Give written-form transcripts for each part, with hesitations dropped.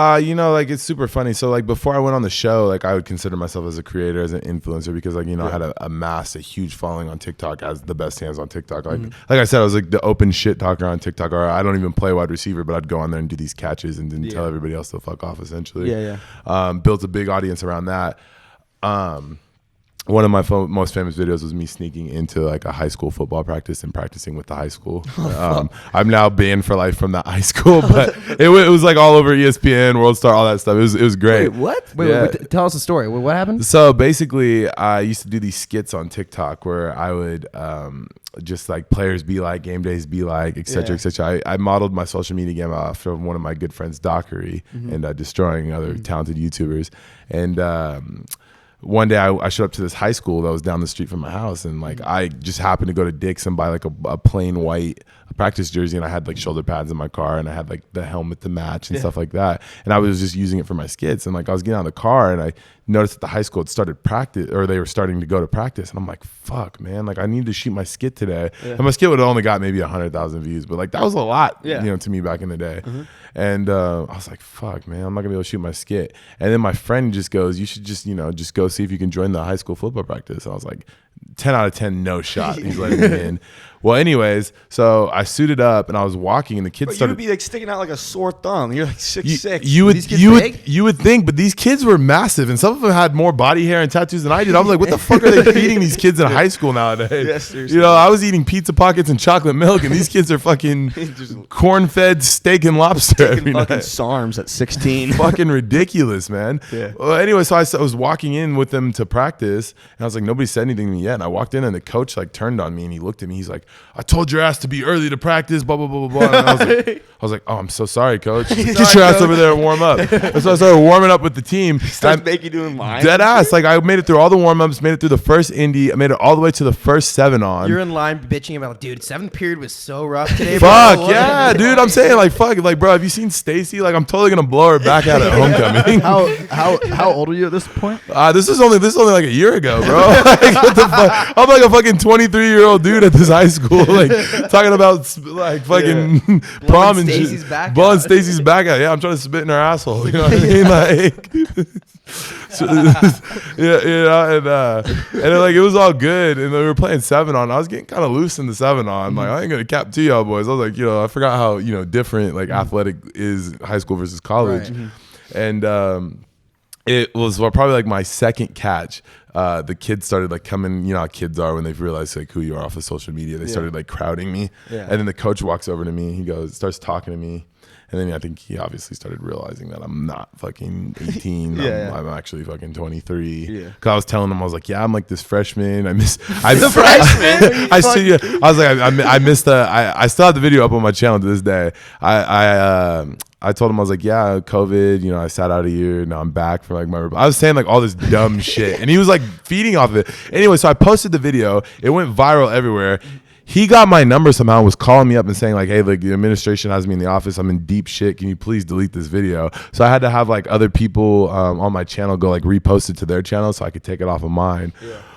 Like it's super funny. So like before I went on the show, like I would consider myself as a creator, as an influencer, because like, I had amassed a huge following on TikTok as the best hands on TikTok. Like, like I said, I was like the open shit talker on TikTok, or I don't even play wide receiver, but I'd go on there and do these catches and then tell everybody else to fuck off essentially. Built a big audience around that. One of my most famous videos was me sneaking into like a high school football practice and practicing with the high school. I'm now banned for life from that high school, but it was like all over ESPN, World Star, all that stuff. It was great. Wait, what? Wait, tell us the story. What happened? So basically, I used to do these skits on TikTok where I would just like players be like, game days be like, et cetera, et cetera. I modeled my social media game off of one of my good friends, Dockery, and destroying other talented YouTubers. And one day I showed up to this high school that was down the street from my house, and like I just happened to go to Dick's and buy like a plain white practice jersey, and I had like shoulder pads in my car, and I had like the helmet to match and stuff like that, and I was just using it for my skits. And like I was getting out of the car and I noticed at the high school it started practice, or they were starting to go to practice, and I'm like, fuck man, like I need to shoot my skit today. And my skit would have only got maybe 100,000 views, but like that was a lot to me back in the day. And I was like, fuck man, I'm not gonna be able to shoot my skit. And then my friend just goes, you should just just go see if you can join the high school football practice. I was like, 10 out of 10, no shot. He's letting me in. Well, anyways, so I suited up and I was walking, and the kids started. You would be like sticking out like a sore thumb. You're like 6'6". You would think, but these kids were massive, and some of them had more body hair and tattoos than I did. I was like, what the fuck are they feeding these kids in high school nowadays? Yes, seriously. I was eating pizza pockets and chocolate milk, and these kids are fucking corn-fed steak and lobster every night. Fucking SARMs at 16. Fucking ridiculous, man. Well, anyway, so I was walking in with them to practice, and I was like, nobody said anything to me yet. And I walked in, and the coach like turned on me, and he looked at me. He's like, I told your ass to be early to practice, blah, blah, blah, blah, blah. And I was like, oh, I'm so sorry, coach. Get your ass over there and warm up. And so I started warming up with the team. Starts making you doing lines. Dead ass. Like I made it through all the warm-ups, made it through the first indie. I made it all the way to the first 7 on. You're in line bitching about, dude, 7th period was so rough today. Fuck, yeah, dude. I'm saying like, fuck, like, bro, have you seen Stacy? Like, I'm totally going to blow her back out at homecoming. How old are you at this point? This is only like a year ago, bro. Like, what the fuck? I'm like a fucking 23-year-old dude at this high school, like talking about like fucking prom and shit. Blowing Stacy's back out. Yeah, I'm trying to spit in her asshole. You know what I mean? Like, and then, like it was all good, and we were playing 7 on. I was getting kind of loose in the 7 on. Like I ain't gonna cap to y'all boys. I was like, I forgot how different like athletic is high school versus college, and it was probably like my second catch. The kids started like coming, how kids are when they've realized like who you are off of social media. They started like crowding me, and then the coach walks over to me. He starts talking to me, and then I think he obviously started realizing that I'm not fucking 18. I'm actually fucking 23. Cause I was telling him, I was like, I'm like this freshman. I missed the freshman. I still have the video up on my channel to this day. I told him, I was like, yeah, COVID, I sat out a year, now I'm back for like I was saying like all this dumb shit, and he was like feeding off of it. Anyway, so I posted the video, it went viral everywhere. He got my number somehow and was calling me up and saying like, hey, like the administration has me in the office, I'm in deep shit, can you please delete this video? So I had to have like other people on my channel go like repost it to their channel so I could take it off of mine.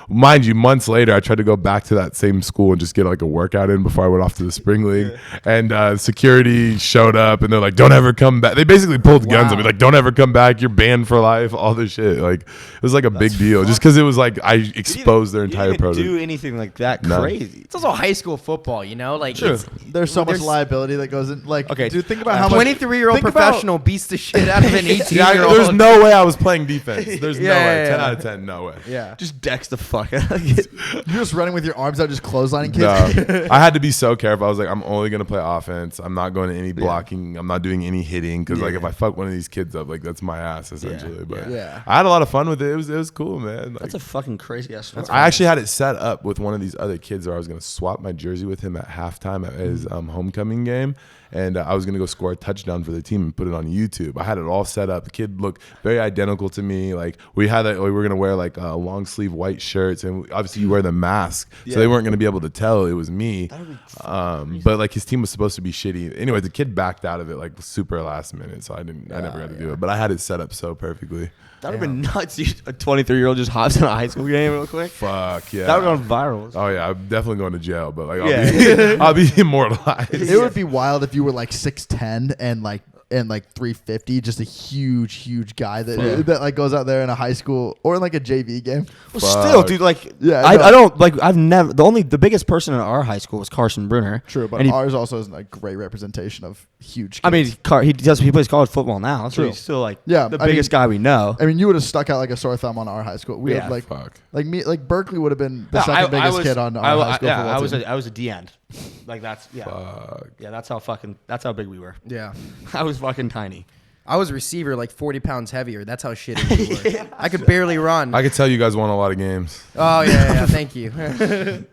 Mind you, months later, I tried to go back to that same school and just get like a workout in before I went off to the spring league. And security showed up, and they're like, don't ever come back. They basically pulled guns on me, like, don't ever come back. You're banned for life, all this shit. Like, it was like a big deal just because it was like I exposed their entire product. You didn't do anything like that crazy. It's also high school football, like there's so much liability that goes in. Like, dude, think about how much 23-year-old professional beats the shit out of an 18-year-old. There's no way I was playing defense. There's no way. 10 out of 10, no way. Yeah. Just decks the fuck out. You're just running with your arms out, just clotheslining kids. No. I had to be so careful. I was like, I'm only gonna play offense. I'm not going to any blocking. I'm not doing any hitting because like if I fuck one of these kids up, like that's my ass essentially. But I had a lot of fun with it. It was cool, man. Like, that's a fucking crazy ass. I actually had it set up with one of these other kids where I was gonna swap my jersey with him at halftime at his homecoming game. And I was going to go score a touchdown for the team and put it on YouTube. I had it all set up. The kid looked very identical to me. Like we were going to wear like long sleeve white shirts, and obviously you wear the mask. So they weren't going to be able to tell it was me. But like his team was supposed to be shitty. Anyway, the kid backed out of it like super last minute. So I never got to do it, but I had it set up so perfectly. That would have been nuts. A 23-year-old just hops in a high school game real quick. Fuck yeah. That would have gone viral. Oh yeah, I'm definitely going to jail, but like I'll be immortalized. It would be wild if you were like 6'10" and like and like 350, just a huge guy that like goes out there in a high school or in like a JV game. Well, still, dude, like I don't like. I've never the biggest person in our high school was Carson Brunner. True, but ours also isn't a great representation of huge kids. I mean, he plays college football now, so he's still like the biggest guy we know. I mean, you would have stuck out like a sore thumb on our high school. We have like me, like Berkley would have been the second biggest kid on our high school football team. I was a D end. Like that's that's how big we were. Yeah. I was fucking tiny. I was a receiver, like 40 pounds heavier. That's how shitty we were. I could barely run. I could tell you guys won a lot of games. Oh yeah, thank you.